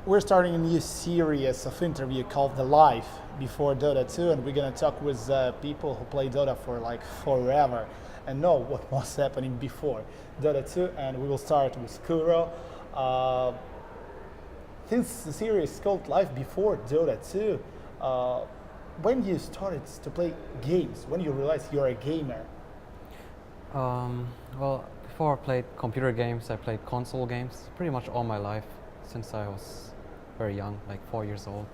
we're starting a new series of interview called The Life Before Dota 2, and we're gonna talk with people who play Dota for like forever and know what was happening before Dota 2. And we will start with Kuro. Since the series is called Life Before Dota 2, when you started to play games, when you realized you're a gamer? Well, before I played computer games, I played console games pretty much all my life since I was very young, like 4 years old.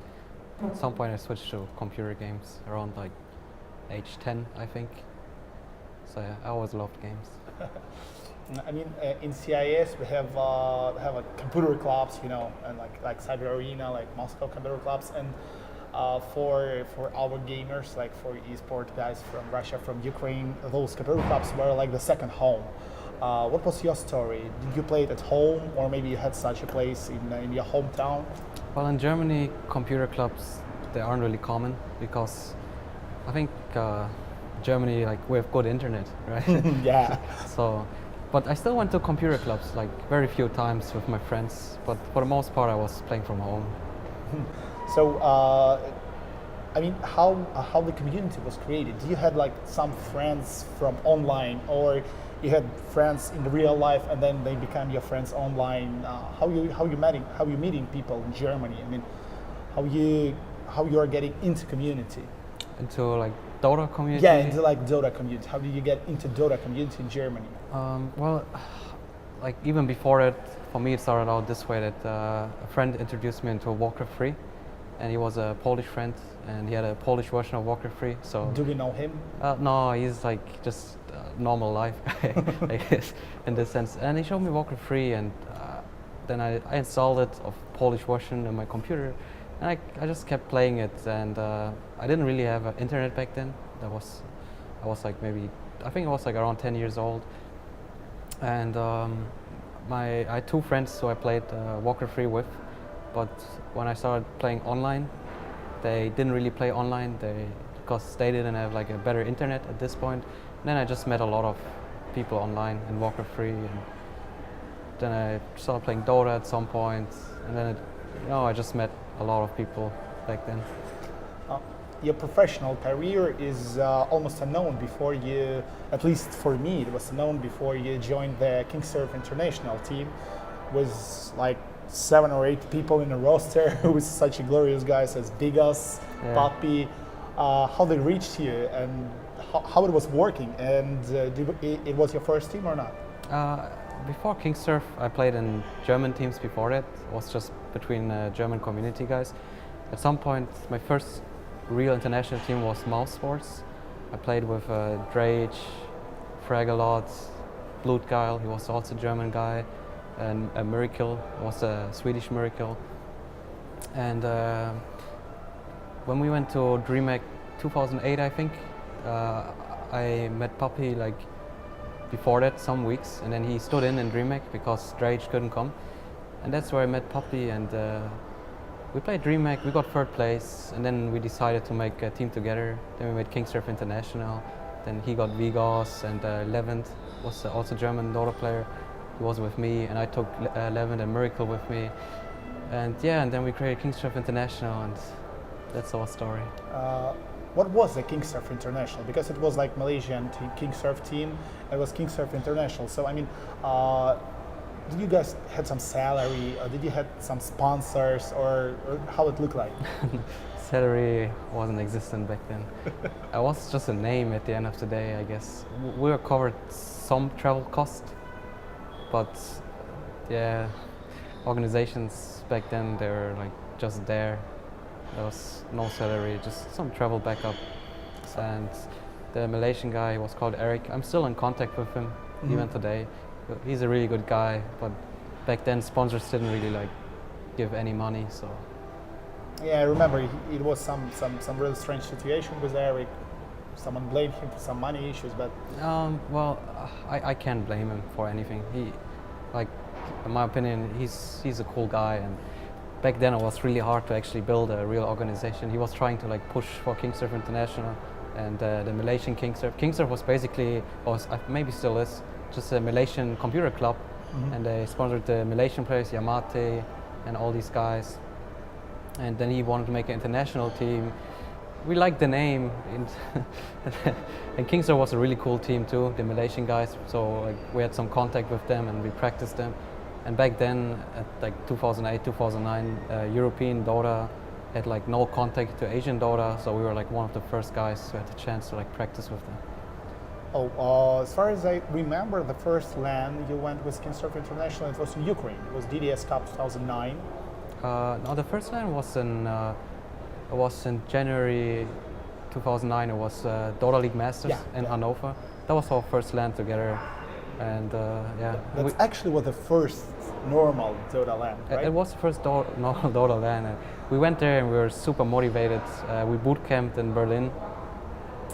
At some point I switched to computer games around like age 10, I think. So yeah, I always loved games. I mean, in CIS we have computer clubs, you know, and like Cyber Arena, like Moscow computer clubs, and for our gamers, like for esport guys from Russia, from Ukraine, those computer clubs were like the second home. What was your story? Did you play it at home, or maybe you had such a place in your hometown? Well, in Germany, computer clubs, they aren't really common because I think Germany, like, we have good internet, right? Yeah. So, but I still went to computer clubs, like very few times with my friends, but for the most part I was playing from home. So, I mean, how the community was created? You had like some friends from online, or you had friends in real life and then they become your friends online? How you meeting people in Germany? I mean, how you are getting into community? Into like Dota community? Yeah, into like Dota community. How did you get into Dota community in Germany? Well, like even before it, for me it started out this way, that a friend introduced me into Warcraft 3, and he was a Polish friend, and he had a Polish version of Warcraft 3. So do we know him? No, he's like just normal life guy, I guess, in this sense. And he showed me Warcraft 3, and then I installed it of Polish version in my computer, and I just kept playing it. And I didn't really have internet back then. I was like I think I was like around 10 years old. And I had two friends who I played Warcraft 3 with, but when I started playing online, they didn't really play online because they didn't have like a better internet at this point. And then I just met a lot of people online in Warcraft 3, and then I started playing Dota at some point, and then I just met a lot of people back then. Your professional career is almost unknown before you, at least for me, it was known before you joined the KingSurf International team. Was like 7 or 8 people in a roster with such glorious guys as Bigas, Yeah. Papi. How they reached you and how it was working, and it was your first team or not? Before KingSurf, I played in German teams before that. It was just between German community guys. At some point, my first real international team was Mouse Sports. I played with Drage, Fragalot, Blutgeil, he was also a German guy, and a Miracle was a Swedish Miracle. And when we went to DreamHack 2008, I think, I met Papi like before that, some weeks, and then he stood in DreamHack because Drage couldn't come. And that's where I met Papi, and we played DreamHack, we got 3rd place, and then we decided to make a team together. Then we made KingSurf International, then he got Vigos, and Levent was also a German Dota player. He was with me, and I took Levent and Miracle with me. And yeah, and then we created KingSurf International, and that's our story. What was the KingSurf International? Because it was like Malaysian KingSurf team, it was KingSurf International. So I mean, did you guys had some salary, or did you had some sponsors, or how it looked like? Salary wasn't existent back then. I was just a name at the end of the day, I guess. We were covered some travel cost, but yeah, organizations back then, they were like just there. There was no salary, just some travel backup. And the Malaysian guy was called Eric. I'm still in contact with him even today. He's a really good guy, but back then sponsors didn't really like give any money, so. Yeah, I remember it was some really strange situation with Eric. Someone blamed him for some money issues, but. Well, I can't blame him for anything. He, like, in my opinion, he's a cool guy, and back then it was really hard to actually build a real organization. He was trying to like push for KingSurf International and the Malaysian KingSurf. KingSurf was basically, maybe still is, just a Malaysian computer club, and they sponsored the Malaysian players, Yamate, and all these guys. And then he wanted to make an international team. We liked the name, and KingSurf was a really cool team too, the Malaysian guys. So like, we had some contact with them and we practiced them. And back then, at like 2008, 2009, European Dota had like no contact to Asian Dota, so we were like one of the first guys who had the chance to like practice with them. As far as I remember, the first LAN you went with KingSurf International, it was in Ukraine. It was DDS Cup 2009. No, the first LAN was in January 2009. It was Dota League Masters in Hanover. That was our first LAN together, and yeah. That's actually was the first normal Dota LAN, right? It was the first normal Dota LAN. And we went there and we were super motivated. We boot camped in Berlin,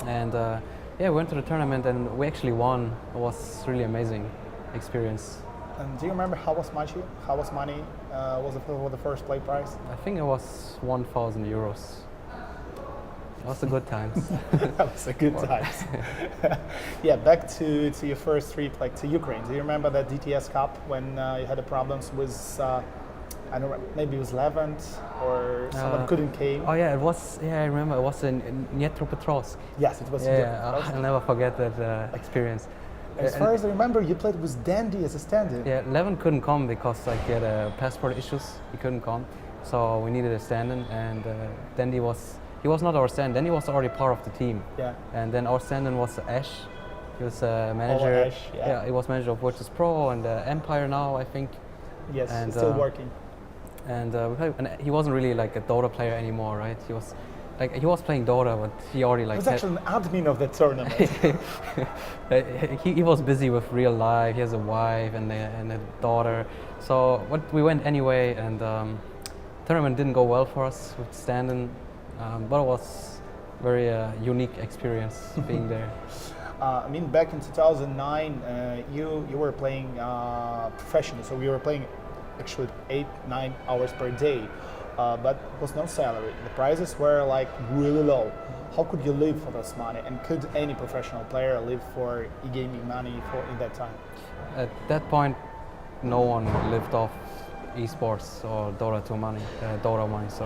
and yeah, we went to the tournament and we actually won. It was really amazing experience. And do you remember how was money? Was it for the first play prize? I think it was 1,000 euros. That was a good times. That was a good times. Yeah, back to your first trip, like to Ukraine. Do you remember that DTS Cup when you had the problems with, I don't know, maybe it was Levant or someone couldn't came? Oh yeah, it was. Yeah, I remember. It was in Dnipropetrovsk. Yes, it was. Yeah, I'll never forget that experience. As far as I remember, you played with Dandy as a stand-in. Yeah, Levin couldn't come because like he had passport issues. He couldn't come, so we needed a stand-in, and Dandy was not our stand. Dandy was already part of the team. Yeah. And then our stand-in was Ash. He was manager. Ash, yeah. He was manager of Virtus Pro and Empire now, I think. Yes, and, still working. And he wasn't really like a Dota player anymore, right? He was. Like he was playing Dota, but he already like. He was actually an admin of the tournament. he was busy with real life. He has a wife and a daughter. So we went anyway, and tournament didn't go well for us with stand-in, but it was very unique experience being there. I mean, back in 2009, you were playing professionally, so you were playing actually 8-9 hours per day. But was no salary. The prices were like really low. How could you live for this money? And could any professional player live for e-gaming money in that time? At that point, no one lived off esports or Dota 2 money, Dota money. So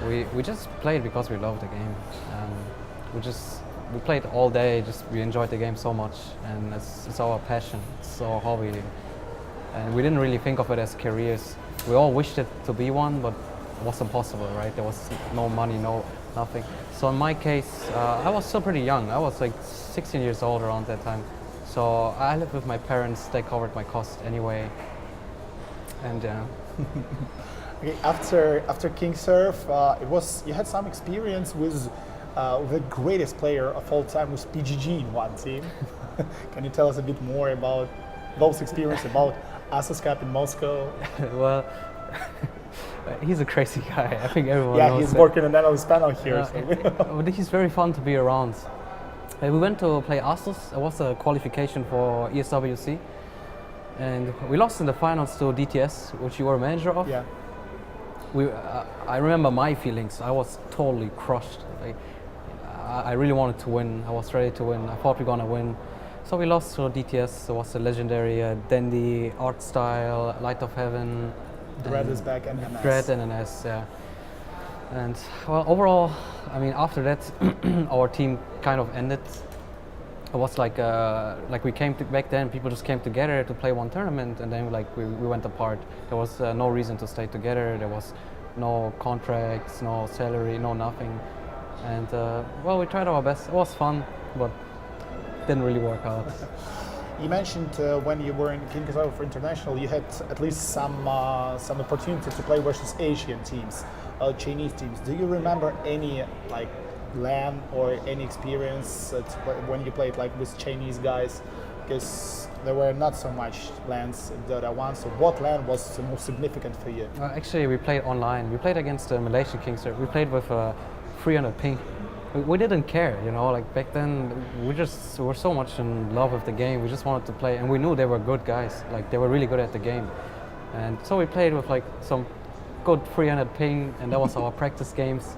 we just played because we loved the game. We played all day. We enjoyed the game so much, and it's our passion. It's our hobby, and we didn't really think of it as careers. We all wished it to be one, but it wasn't possible, right? There was no money, nothing. So in my case, I was still pretty young. I was like 16 years old around that time. So I lived with my parents. They covered my cost anyway. And yeah. Okay, after KingSurf, you had some experience with the greatest player of all time, with PGG in one team. Can you tell us a bit more about those experiences, about Asus Cup in Moscow? Well, he's a crazy guy. I think everyone knows. Yeah, he's working an analyst panel here. But he's very fun to be around. We went to play Asus. It was a qualification for ESWC, and we lost in the finals to DTS, which you were manager of. Yeah. I remember my feelings. I was totally crushed. I really wanted to win. I was ready to win. I thought we were gonna win. So we lost to DTS. It was a legendary Dandy, Art Style, Light of Heaven. Dread is back and NS. Dread and NS, yeah. And well, overall, I mean, after that, our team kind of ended. It was like we came back then. People just came together to play one tournament, and then we went apart. There was no reason to stay together. There was no contracts, no salary, no nothing. And well, we tried our best. It was fun, but didn't really work out. You mentioned when you were in KingSurf International, you had at least some opportunity to play versus Asian teams, Chinese teams. Do you remember any like LAN or any experience when you played like with Chinese guys? Because there were not so much LANs in Dota 1. So what LAN was the most significant for you? Actually, we played online. We played against the Malaysian KingSurf. We played with 300 ping. We didn't care, you know, like back then we were so much in love with the game. We just wanted to play, and we knew they were good guys, like they were really good at the game. And so we played with like some good 300 ping, and that was our practice games.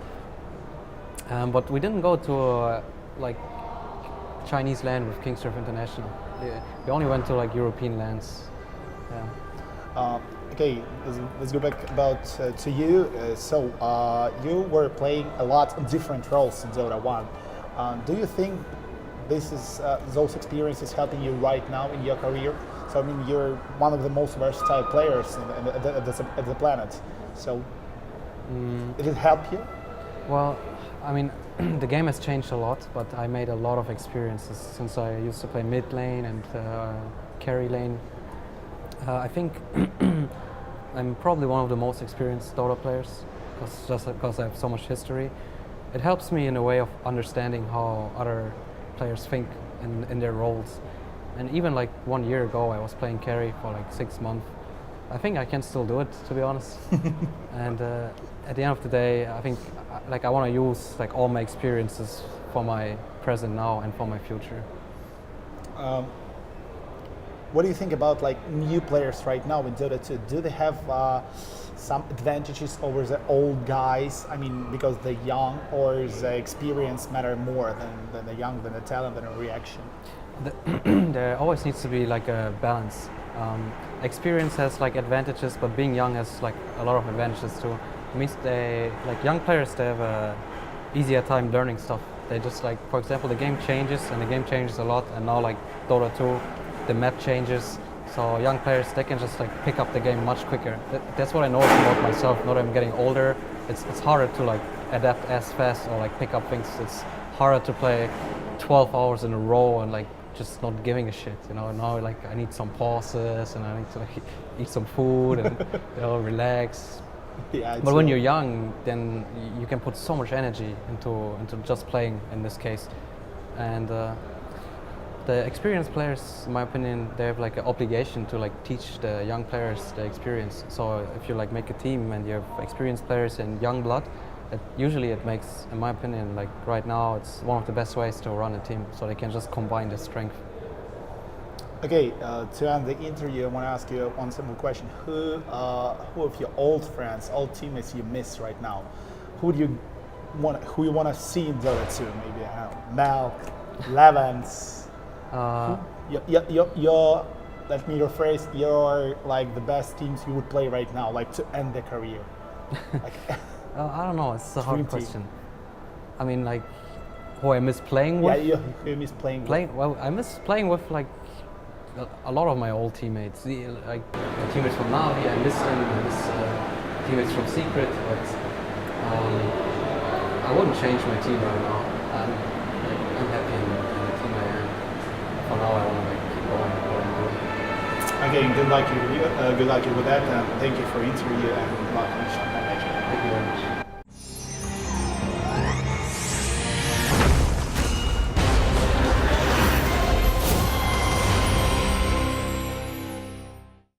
But we didn't go to like Chinese LAN with KingSurf International. Yeah. We only went to like European LANs. Yeah. Okay, let's go back about to you. You were playing a lot of different roles in Dota 1. Do you think this is those experiences helping you right now in your career? So I mean, you're one of the most versatile players at the planet. So did it help you? Well, I mean, the game has changed a lot, but I made a lot of experiences since I used to play mid lane and carry lane. I think I'm probably one of the most experienced Dota players, just because I have so much history. It helps me in a way of understanding how other players think in their roles. And even like 1 year ago, I was playing carry for like 6 months. I think I can still do it, to be honest. And at the end of the day, I think I want to use like all my experiences for my present now and for my future. What do you think about like new players right now in Dota 2? Do they have some advantages over the old guys? I mean, because they're young, or the experience matter more than the young, than the talent, than the reaction? There always needs to be like a balance. Experience has like advantages, but being young has like a lot of advantages too. It means young players, they have a easier time learning stuff. They just like, for example, the game changes and the game changes a lot, and now like Dota 2, the map changes. So young players, they can just like pick up the game much quicker. That's what I noticed about myself. Now that I'm getting older, it's harder to like adapt as fast or like pick up things. It's harder to play 12 hours in a row and like just not giving a shit, you know. Now like I need some pauses and I need to like eat some food and relax. Yeah, but when you're young, then you can put so much energy into just playing in this case. And the experienced players, in my opinion, they have like an obligation to like teach the young players the experience. So if you like make a team and you have experienced players and young blood, usually it makes, in my opinion, like right now, it's one of the best ways to run a team. So they can just combine their strength. Okay, to end the interview, I want to ask you one simple question: Who of your old friends, old teammates you miss right now? Who you want to see in Dota 2? Maybe I don't know, Malk, Levens. Your let me rephrase, your like the best teams you would play right now, like to end their career. Like, I don't know. It's a hard dream question. team. I mean, like, who I miss playing with? Yeah, you miss playing. Well, I miss playing with like a lot of my old teammates. Like my teammates from Navi, I miss them. I miss teammates from Secret, but I wouldn't change my team right now. I'm happy in the team I am. For now, I want to like keep going what I'm doing. Okay, good luck with that, and thank you for interview and good luck in the shot match.